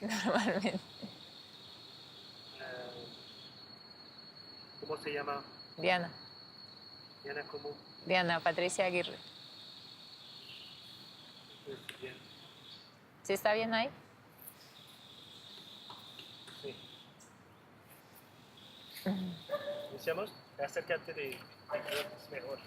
normalmente. Eh, ¿Cómo se llama? Diana, Diana, ¿cómo? Diana Patricia Aguirre. Bien. ¿Sí está bien ahí? Sí. Iniciamos. Acércate de es mejor.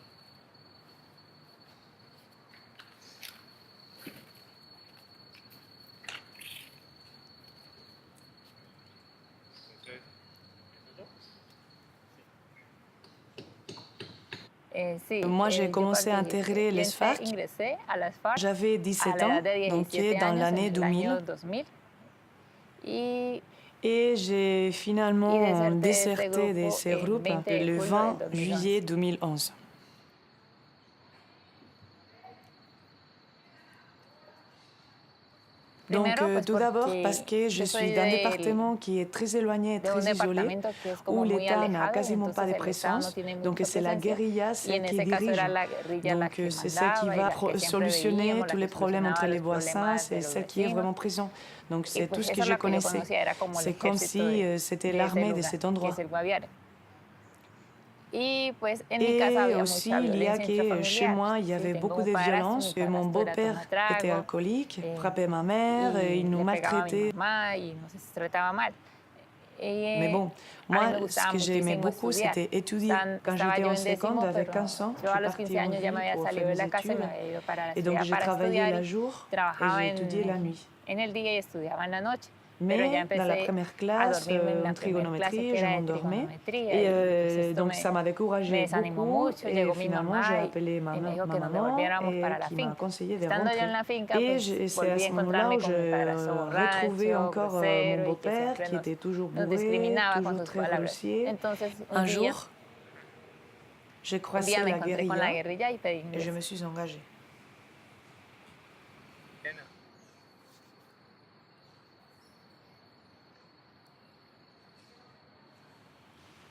Moi, j'ai commencé à intégrer les FARC. J'avais 17 ans, donc qui est dans l'année 2000. Et j'ai finalement déserté de ces groupes le 20 juillet 2011. Donc, tout d'abord, parce que je suis d'un département qui est très éloigné, très isolé, où l'État n'a quasiment pas de présence. Donc, c'est la guérilla, celle qui dirige. Donc, c'est celle qui va solutionner tous les problèmes entre les voisins, c'est celle qui est vraiment présente. Donc, c'est tout ce que je connaissais. C'est comme si c'était l'armée de cet endroit. Et aussi, il y a que chez moi, il y avait beaucoup de violence. Mon beau-père était alcoolique, frappait ma mère, il nous maltraitait. Mais bon, moi, ce que j'aimais beaucoup, c'était étudier. Quand j'étais en seconde, avec 15 ans, je suis partie en ville pour faire mes études. Et donc, j'ai travaillé la jour et j'ai étudié la nuit. Mais dans la première classe, en trigonométrie, je m'endormais. Et donc, ça m'avait découragé beaucoup. Et finalement, j'ai appelé ma maman qui m'a conseillé de rentrer. Et c'est à ce moment-là où j'ai retrouvé encore mon beau-père qui était toujours bourré, toujours très roussier. Un jour, j'ai croisé la guérilla et je me suis engagée.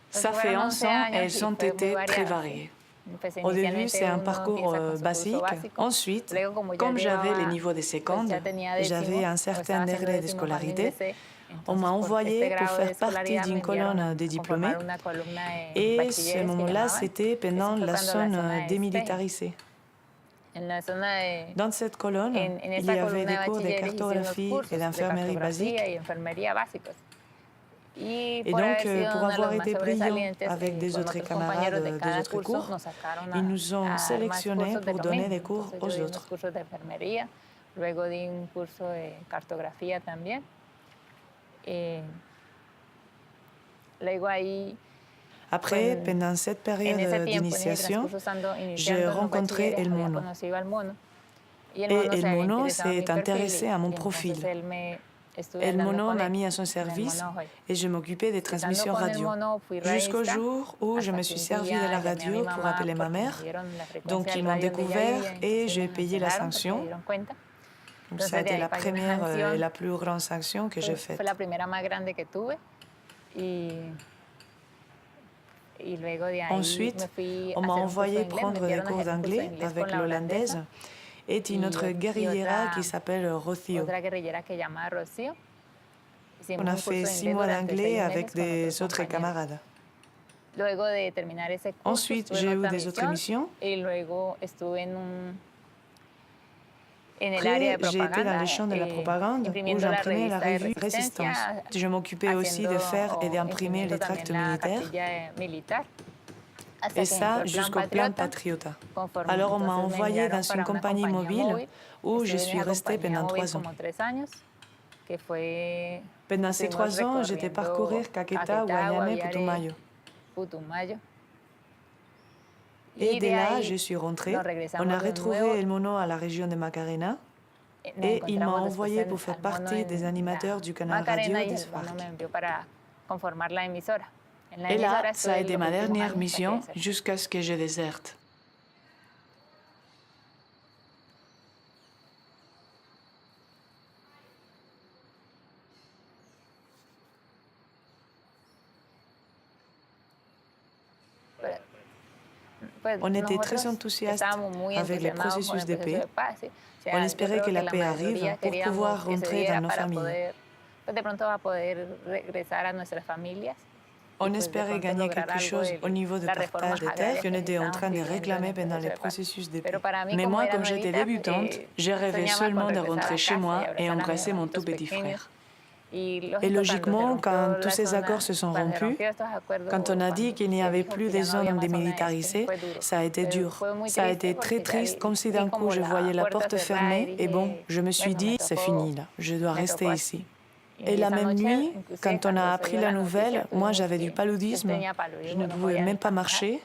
Ça fait 11 ans et elles ont été très variées. Au début, c'est un parcours basique. Ensuite, comme j'avais le niveau de seconde, j'avais un certain degré de scolarité, on m'a envoyé pour faire partie d'une colonne de diplômés. Et ce moment-là, c'était pendant la zone démilitarisée. Dans cette colonne, il y avait des cours de cartographie et d'infirmerie basique. Et donc, pour avoir été brillant avec des autres camarades des autres cours, ils nous ont sélectionnés pour donner des cours aux autres. Après, pendant cette période d'initiation, j'ai rencontré El Mono. Et El Mono s'est intéressé à mon profil. El Mono m'a mis à son service et je m'occupais des transmissions radio. Jusqu'au jour où je me suis servi de la radio pour appeler ma mère. Donc ils m'ont découvert et j'ai payé la sanction. Donc ça a été la première et la plus grande sanction que j'ai faite. Ensuite, on m'a envoyé prendre des cours d'anglais avec l'hollandaise et une autre guérillera qui s'appelle Rocío. On a fait 6 mois d'anglais avec des autres camarades. Ensuite, j'ai eu des autres missions. Après, j'ai été dans le champ de la propagande où j'imprimais la revue Résistance. Je m'occupais aussi de faire et d'imprimer les tracts militaires. Et ça jusqu'au plan Patriota. Alors on m'a envoyé dans une compagnie mobile où je suis restée pendant 3 ans. Pendant ces 3 ans, j'étais parcourir Caquetá, Guayane, Putumayo. Et de là, je suis rentrée. On a retrouvé El Mono à la région de Macarena et il m'a envoyé pour faire partie des animateurs du canal radio des FARC. Et là, ça a été ma dernière mission jusqu'à ce que je déserte. On était très enthousiastes avec les processus de paix. On espérait que la paix arrive pour pouvoir rentrer dans nos familles. pues de pronto va a poder regresar a nuestras familias. On espérait gagner quelque chose au niveau de partage des terres qu'on était en train de réclamer pendant les processus de paix. Mais moi, comme j'étais débutante, je rêvais seulement de rentrer chez moi et embrasser mon tout petit frère. Et logiquement, quand tous ces accords se sont rompus, quand on a dit qu'il n'y avait plus de zones démilitarisées, ça a été dur. Ça a été très triste, comme si d'un coup je voyais la porte fermée et bon, je me suis dit, c'est fini là, je dois rester ici. Et la même nuit, quand on a appris la nouvelle, moi j'avais du paludisme, je ne pouvais même pas marcher.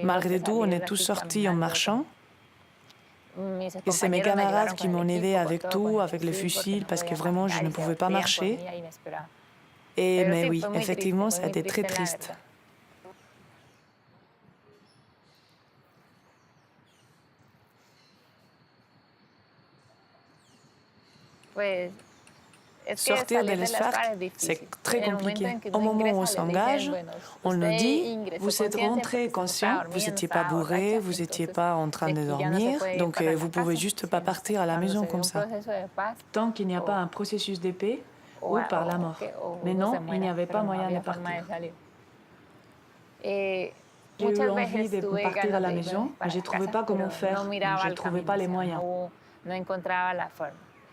Malgré tout, on est tous sortis en marchant. Et c'est mes camarades qui m'ont aidé avec tout, avec les fusils, parce que vraiment je ne pouvais pas marcher. Mais oui, effectivement, ça a été très triste. Sortir de l'ESFARC, c'est très compliqué. Au moment où on s'engage, on nous dit « vous êtes rentré conscient, vous n'étiez pas bourré, vous n'étiez pas en train de dormir, donc vous ne pouvez juste pas partir à la maison comme ça. » Tant qu'il n'y a pas un processus de paix ou par la mort. Mais non, il n'y avait pas moyen de partir. J'ai eu envie de partir à la maison, mais je ne trouvais pas comment faire, je ne trouvais pas les moyens.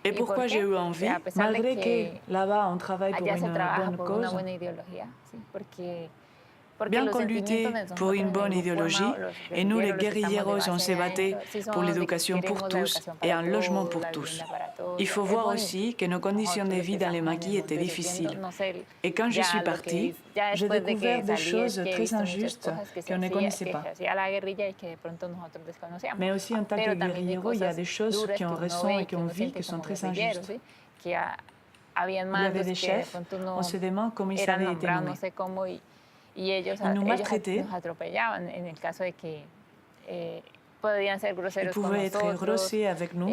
Et pourquoi j'ai eu envie, malgré que là-bas on travaille pour une bonne cause, bien qu'on luttait pour une bonne idéologie, et nous les guérilleros on s'est battus pour l'éducation pour tous et un logement pour tous. Il faut voir aussi que nos conditions de vie dans les maquis étaient difficiles. Et quand je suis partie, j'ai découvert des choses très injustes qu'on ne connaissait pas. Mais aussi en tant que guérilleros, il y a des choses qu'on ressent et qu'on vit qui sont très injustes. Il y avait des chefs, on se demande comment ils avaient été nommés. Ils nous maltraitaient. Ils pouvaient être grossiers avec nous.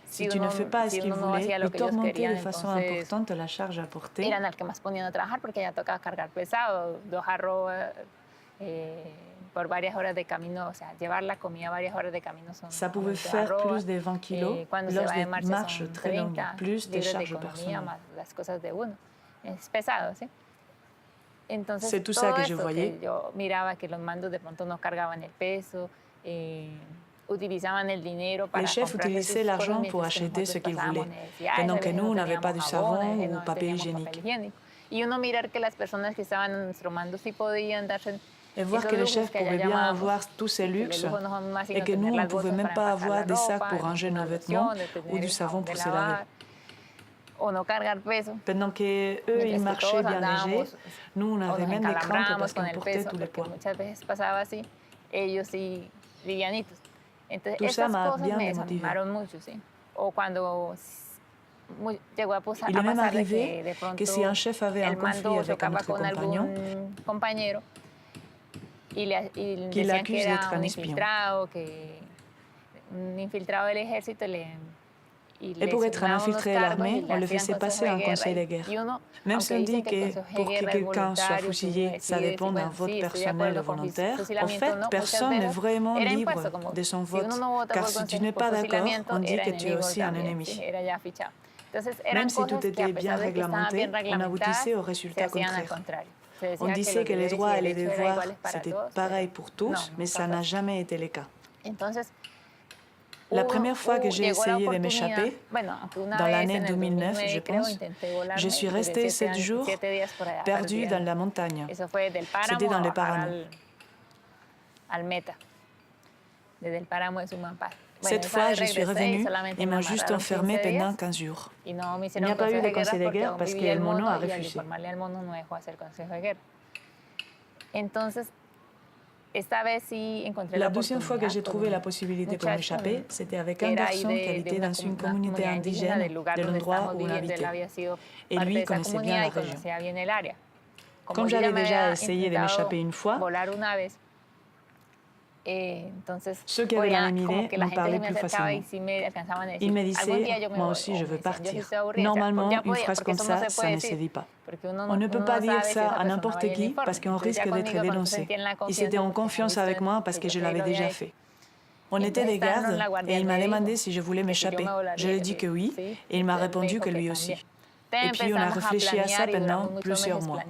Si tu ne fais pas ce qu'ils voulaient, ils tormentaient de façon importante la charge à porter. Ça pouvait faire plus de 20 kilos lors des marches très longues, plus de charges personnelles. C'est tout ça que je voyais. Les chefs utilisaient l'argent pour acheter ce qu'ils voulaient, pendant que nous, on n'avait pas de savon ou papier hygiénique. Et voir que les chefs pouvaient bien avoir tous ces luxes et que nous, on ne pouvait même pas avoir des sacs pour ranger nos vêtements ou du savon pour se laver. Pendant qu'eux, ils marchaient bien légers, nous, on avait même des crampes parce qu'on portait tous les poids. Tout ça m'a bien démotivée. Il est même arrivé que si un chef avait un conflit avec un autre compagnon, qu'il l'accuse d'être un espion. Et pour être un infiltré de l'armée, on le faisait passer un conseil de guerre. Même si on dit que pour que quelqu'un soit fusillé, ça dépend d'un vote personnel ou volontaire, en fait, personne n'est vraiment libre de son vote, car si tu n'es pas d'accord, on dit que tu es aussi un ennemi. Même si tout était bien réglementé, on aboutissait au résultat contraire. On disait que les droits et les devoirs, c'était pareil pour tous, mais ça n'a jamais été le cas. La première fois que j'ai essayé de m'échapper, dans l'année 2009, je pense, je suis restée 7 jours perdue dans la montagne. C'était dans le Páramo. Cette fois, je suis revenue et m'ont juste enfermée pendant 15 jours. Il n'y a pas eu de conseil de guerre parce qu'El Mono a refusé. La deuxième fois que j'ai trouvé la possibilité pour m'échapper, c'était avec un garçon qui habitait dans une communauté indigène de l'endroit où on habitait. Et lui connaissait bien la région. Comme j'avais déjà essayé de m'échapper une fois, ceux qui avaient la même idée m'en parlaient plus facilement. Ils me disaient, moi aussi je veux partir. Normalement, une phrase comme ça, ça ne se dit pas. On ne peut pas dire ça à n'importe qui parce qu'on risque d'être dénoncé. Ils étaient en confiance avec moi parce que je l'avais déjà fait. On était des gardes et il m'a demandé si je voulais m'échapper. Je lui ai dit que oui et il m'a répondu que lui aussi. Et puis on a réfléchi à ça pendant plusieurs mois.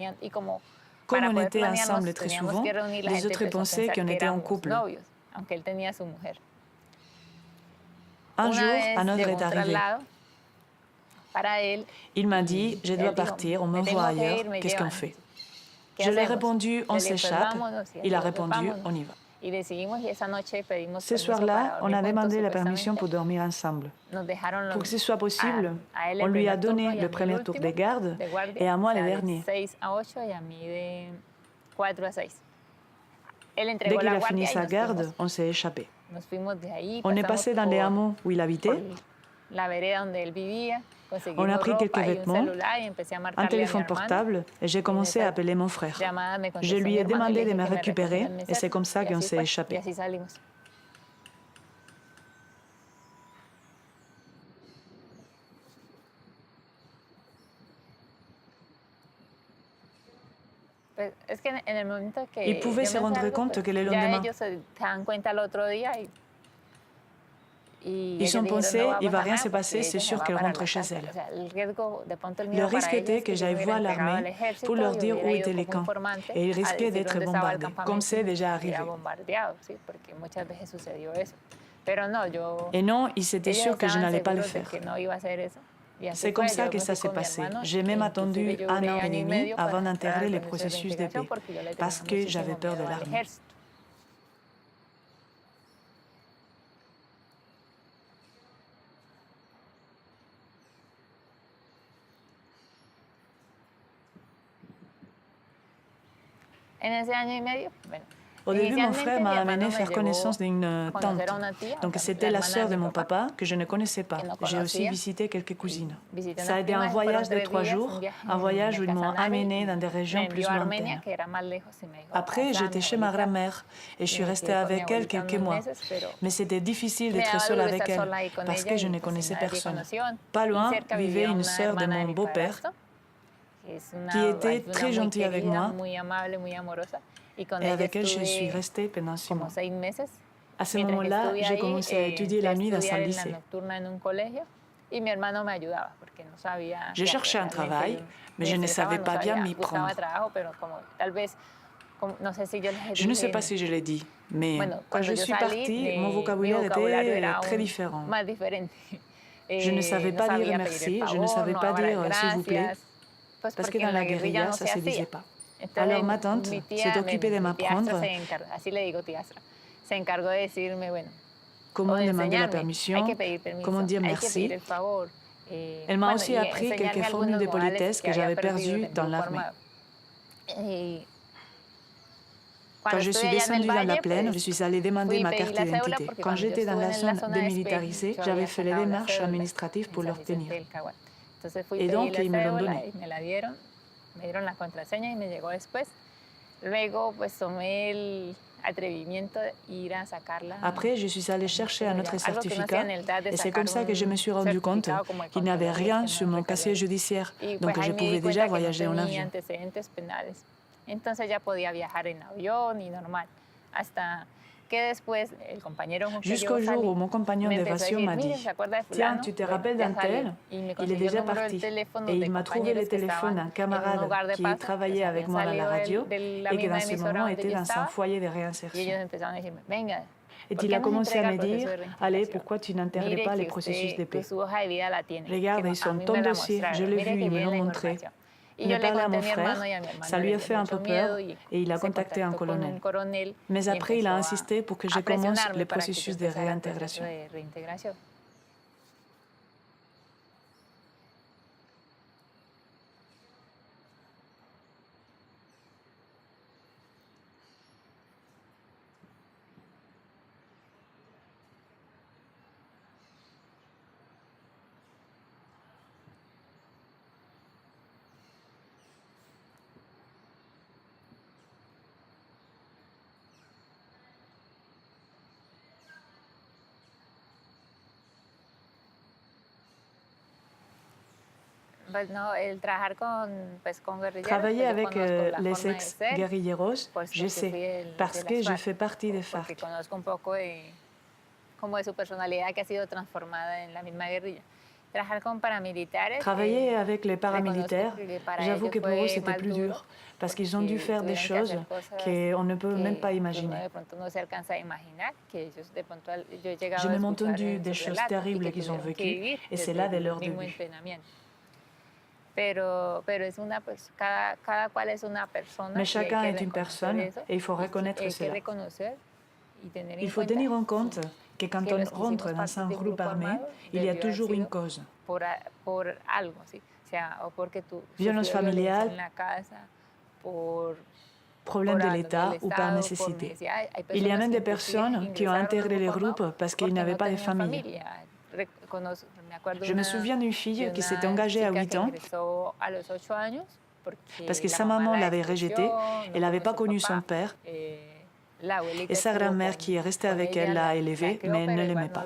Comme on était ensemble très souvent, les autres pensaient qu'on était en couple. Un jour, un autre est arrivé. Il m'a dit, je dois partir, on m'envoie ailleurs, qu'est-ce qu'on fait? Je lui ai répondu, on s'échappe. Il a répondu, on y va. Ce soir-là, on a demandé la permission pour dormir ensemble. Pour que ce soit possible, on lui a donné le premier tour de garde et à moi le dernier. Dès qu'il a fini sa garde, on s'est échappé. On est passé dans les hameaux où il habitait. On a pris quelques vêtements, un téléphone portable et j'ai commencé à appeler mon frère. Je lui ai demandé de me récupérer et c'est comme ça qu'on s'est échappé. Ils pouvaient se rendre compte que le lendemain, ils ont pensé, il ne va rien se passer, c'est sûr qu'elle rentre chez elle. Le risque était que j'aille voir l'armée pour leur dire où étaient les camps. Et ils risquaient d'être bombardés, comme c'est déjà arrivé. Et non, ils étaient sûrs que je n'allais pas le faire. C'est comme ça que ça s'est passé. J'ai même attendu 1 an et demi avant d'intégrer le processus de paix, parce que j'avais peur de l'armée. Au début, mon frère m'a amené faire connaissance d'une tante. Donc, c'était la sœur de mon papa que je ne connaissais pas. J'ai aussi visité quelques cousines. Ça a été un voyage de 3 jours, un voyage où ils m'ont amené dans des régions plus lointaines. Après, j'étais chez ma grand-mère et je suis restée avec elle quelques mois. Mais c'était difficile d'être seule avec elle parce que je ne connaissais personne. Pas loin vivait une sœur de mon beau-père qui était très gentille avec moi. Et avec elle, je suis restée pendant 6 mois. À ce moment-là, j'ai commencé à étudier la nuit dans un lycée. Je cherchais un travail, mais je ne savais pas bien m'y prendre. Je ne sais pas si je l'ai dit, mais quand je suis partie, mon vocabulaire était très différent. Je ne savais pas dire merci, je ne savais pas dire s'il vous plaît, parce que dans la guérilla, ça ne se disait pas. Alors ma tante s'est occupée de m'apprendre comment demander la permission, comment dire merci. Elle m'a aussi appris quelques formules de politesse que j'avais perdues dans l'armée. Quand je suis descendue dans la plaine, je suis allée demander ma carte d'identité. Quand j'étais dans la zone démilitarisée, j'avais fait les démarches administratives pour l'obtenir. Et donc, ils me l'ont donnée. Me dieron la contraseña y me llegó después. Luego, pues tomé el atrevimiento de ir a sacarla. Après, je suis allée chercher un autre certificat et c'est comme ça que je me suis rendu compte qu'il n'y avait rien sur mon casier judiciaire, donc je pouvais déjà voyager en avion. Entonces ya podía viajar en avión y normal. Hasta Jusqu'au jour où mon compagnon d'évasion m'a dit « Tiens, tu te rappelles d'un tel? Il est déjà parti. » Et il m'a trouvé le téléphone d'un camarade qui travaillait avec moi à la radio et qui dans ce moment était dans un foyer de réinsertion. Et il a commencé à me dire « Allez, pourquoi tu n'intègres pas le processus de paix? Regarde, ils sont ton dossier, je l'ai vu, ils me l'ont montré. » Il a parlé à mon frère, ça lui a fait un peu peur et il a contacté un colonel. Mais après, il a insisté pour que je commence le processus de réintégration. Travailler avec les ex-guerrilleros, je sais, parce que je fais partie des FARC. Travailler avec les paramilitaires, j'avoue que pour eux c'était plus dur, parce qu'ils ont dû faire des choses qu'on ne peut même pas imaginer. J'ai même entendu des choses terribles qu'ils ont vécues, et c'est là de leur début. Mais chacun est une personne, et il faut reconnaître cela. Il faut tenir en compte que quand on rentre dans un groupe armé, il y a toujours une cause. Violence familiale, problème de l'État ou par nécessité. Il y a même des personnes qui ont intégré les groupes parce qu'ils n'avaient pas de famille. Je me souviens d'une fille qui s'est engagée à 8 ans parce que sa maman l'avait rejetée, elle n'avait pas connu son père. Et sa grand-mère qui est restée avec elle l'a élevée, mais elle ne l'aimait pas.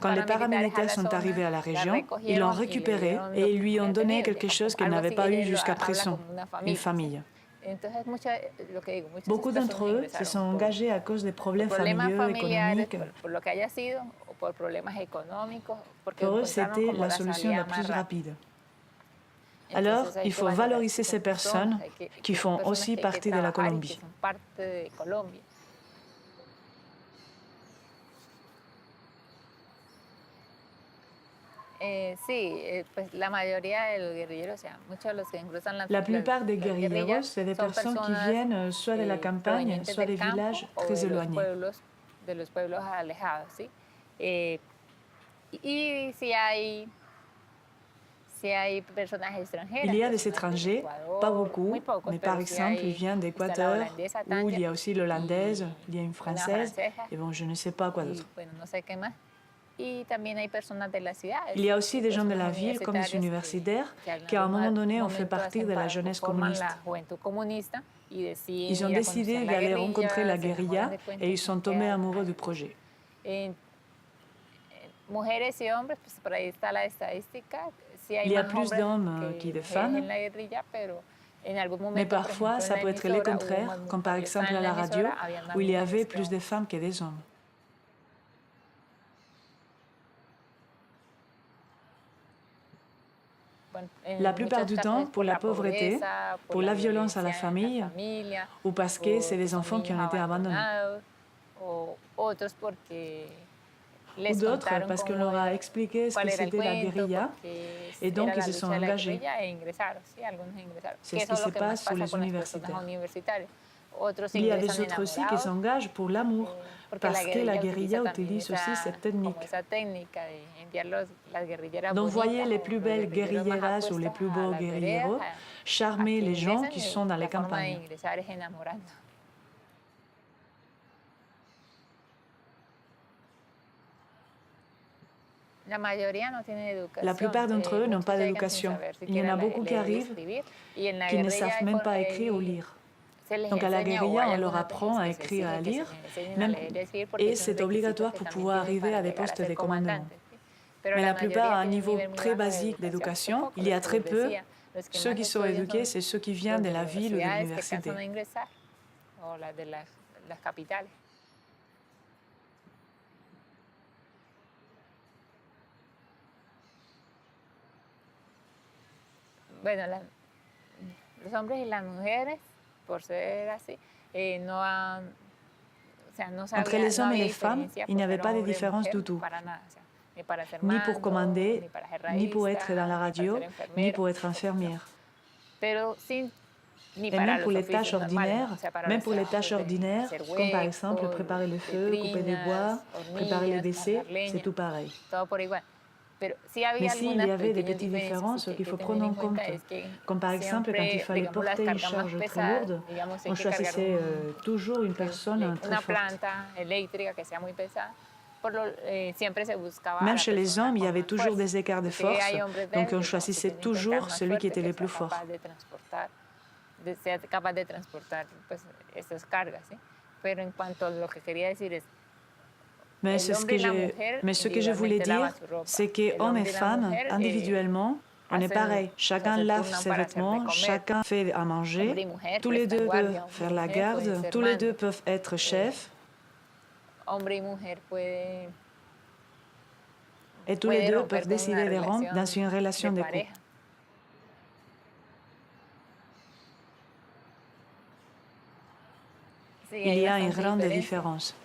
Quand les paramilitaires sont arrivés à la région, ils l'ont récupérée et ils lui ont donné quelque chose qu'elle n'avait pas eu jusqu'à présent, une famille. Beaucoup d'entre eux se sont engagés à cause des problèmes familiaux, économiques. Pour eux, c'était la solution la plus rapide. Alors, il faut valoriser ces personnes qui font aussi partie de la Colombie. La plupart des guerrilleros, c'est des personnes qui viennent soit de la campagne, soit des villages très éloignés. Il y a des étrangers, pas beaucoup, mais par exemple, ils viennent d'Équateur, où il y a aussi l'hollandaise, il y a une française, et bon, je ne sais pas quoi d'autre. Il y a aussi des gens de la ville, comme des universitaires, qui à un moment donné ont fait partie de la jeunesse communiste. Ils ont décidé d'aller rencontrer la guérilla et ils sont tombés amoureux du projet. Il y a plus d'hommes que de femmes, mais parfois ça peut être le contraire, comme par exemple à la radio, où il y avait plus de femmes que des hommes. La plupart du temps, pour la pauvreté, pour la violence à la famille, ou parce que c'est des enfants qui ont été abandonnés. Ou d'autres parce qu'on leur a expliqué ce que c'était la guérilla et donc ils se sont engagés. C'est ce qui se passe pour les universitaires. Il y a des autres aussi qui s'engagent pour l'amour, parce que la guérilla utilise aussi cette technique d'envoyer les plus belles guerrilleras ou les plus beaux guerrilleros charmer les gens qui sont dans les campagnes. La plupart d'entre eux n'ont pas d'éducation. Il y en a beaucoup qui arrivent qui ne savent même pas écrire ou lire. Donc à la guérilla, on leur apprend à écrire et à lire, et c'est obligatoire pour pouvoir arriver à des postes de commandement. Mais la plupart, à un niveau très basique d'éducation, il y a très peu. Ceux qui sont éduqués, c'est ceux qui viennent de la ville ou de l'université. Entre les hommes et les femmes, il n'y avait pas de différence du tout. Ni pour commander, ni pour être dans la radio, ni pour être infirmière. Et même pour les tâches ordinaires, comme par exemple préparer le feu, couper des bois, préparer les WC, c'est tout pareil. Mais s'il y avait des petites différences qu'il faut prendre en compte, comme par exemple quand il fallait porter une charge très lourde, on choisissait toujours une personne très forte. Même chez les hommes, il y avait toujours des écarts de force, donc on choisissait toujours celui qui était le plus fort. Mais ce que je voulais dire, c'est que hommes et femmes, individuellement, on est pareil. Chacun lave ses vêtements, chacun fait à manger, tous les deux peuvent faire la garde, tous les deux peuvent être chefs. Et tous les deux peuvent décider de rompre dans une relation de couple. Il y a une grande différence.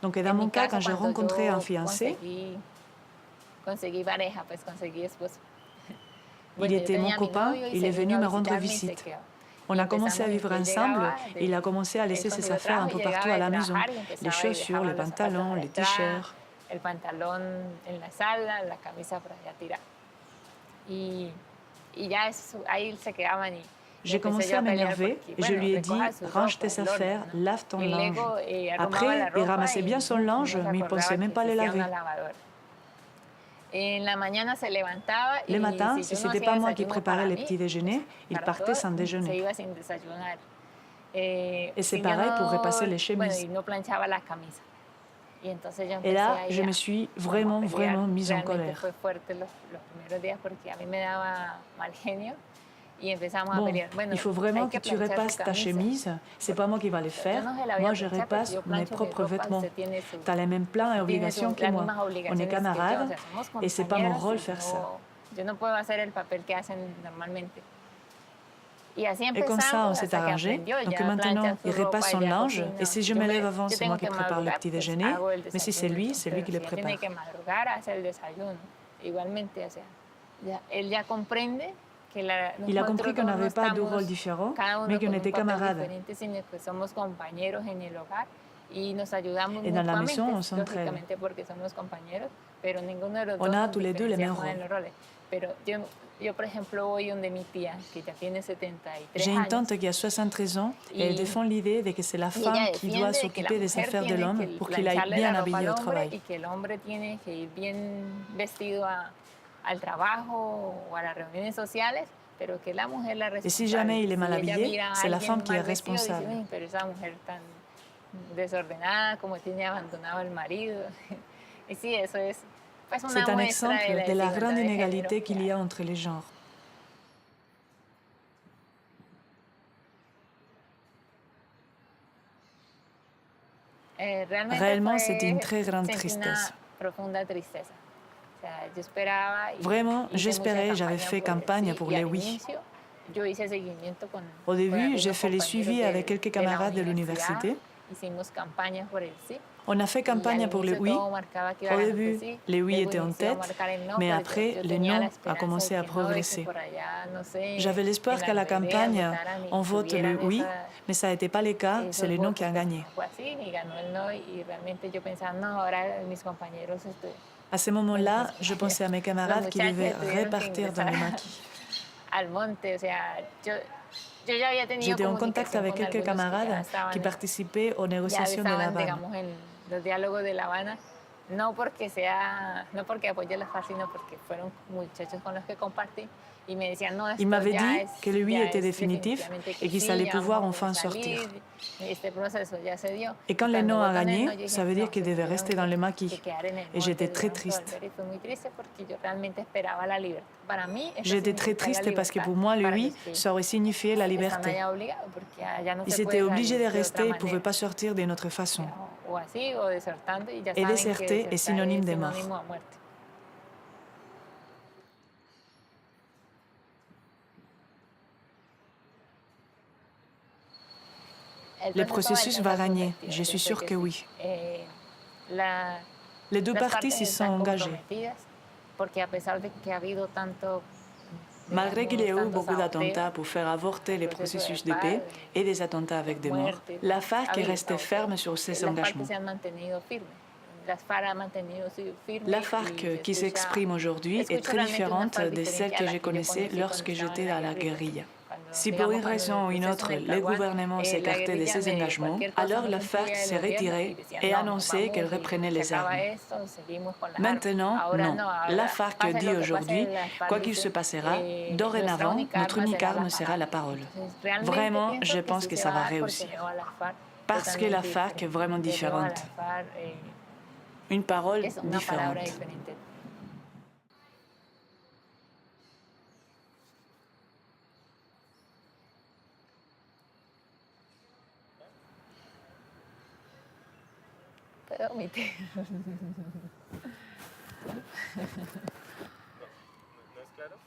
Donc, dans mon cas, quand j'ai rencontré un fiancé, il était mon copain, il est venu me rendre visite. On a commencé à vivre ensemble et il a commencé à laisser ses affaires un peu partout à la maison. Les chaussures, les pantalons, les t-shirts. J'ai commencé à m'énerver et je lui ai dit « Range tes affaires, lave ton linge ». Après, il ramassait bien son linge, mais il ne pensait même pas le laver. Le matin, si ce n'était pas moi qui préparais les petits déjeuners, il partait sans déjeuner. Et c'est pareil pour repasser les chemises. Et là, je me suis vraiment mise en colère. Bon, il faut vraiment que tu repasses ta chemise. C'est pas moi qui va le faire. Moi, je repasse mes propres vêtements. Tu as les mêmes plans et obligations que moi. On est camarades et c'est pas mon rôle de faire ça. Et comme ça, on s'est arrangé. Donc maintenant, il repasse son linge. Et si je me lève avant, c'est moi qui prépare le petit déjeuner. Mais si c'est lui qui le prépare. Il a compris qu'on n'avait pas deux rôles différents, mais qu'on était camarades. Et dans la maison, on s'entraide. On a tous les deux les mêmes rôles. J'ai une tante qui a 73 ans et elle défend l'idée de que c'est la femme qui doit s'occuper des affaires de l'homme pour qu'il aille bien habillé au travail. Et si jamais il est mal habillé, c'est la femme qui est responsable. C'est un exemple de la grande inégalité qu'il y a entre les genres. Réellement, c'était une très grande tristesse. Vraiment, j'espérais, j'avais fait campagne pour les oui. Au début, j'ai fait les suivis avec quelques camarades de l'université. On a fait campagne pour les oui. Au début, les oui étaient en tête, mais après, le non a commencé à progresser. J'avais l'espoir qu'à la campagne, on vote le oui, mais ça n'était pas le cas, c'est le non qui a gagné. À ce moment-là, je pensais à mes camarades qui devaient repartir dans le maquis. J'étais en contact avec quelques camarades qui participaient aux négociations de La Habana. Il m'avait dit que le oui était définitif et qu'ils allaient pouvoir enfin sortir. Et quand le non a gagné, ça veut dire qu'il devait rester dans le maquis. Et j'étais très triste. J'étais très triste parce que pour moi, le oui, ça aurait signifié la liberté. Ils étaient obligés de rester, ils ne pouvaient pas sortir d'une autre façon. Et déserter est synonyme de mort. Le processus va gagner, je suis sûre que oui. Les deux parties s'y sont engagées. Malgré qu'il y ait eu beaucoup d'attentats pour faire avorter le processus de paix et des attentats avec des morts, la FARC est restée ferme sur ses engagements. La FARC qui s'exprime aujourd'hui est très différente de celle que je connaissais lorsque j'étais à la guérilla. Si pour une raison ou une autre, le gouvernement s'écartait de ses engagements, alors la FARC s'est retirée et a annoncé qu'elle reprenait les armes. Maintenant, non. La FARC dit aujourd'hui, quoi qu'il se passera, dorénavant, notre unique arme sera la parole. Vraiment, je pense que ça va réussir. Parce que la FARC est vraiment différente. Une parole différente. puedo omitir. ¿No es claro?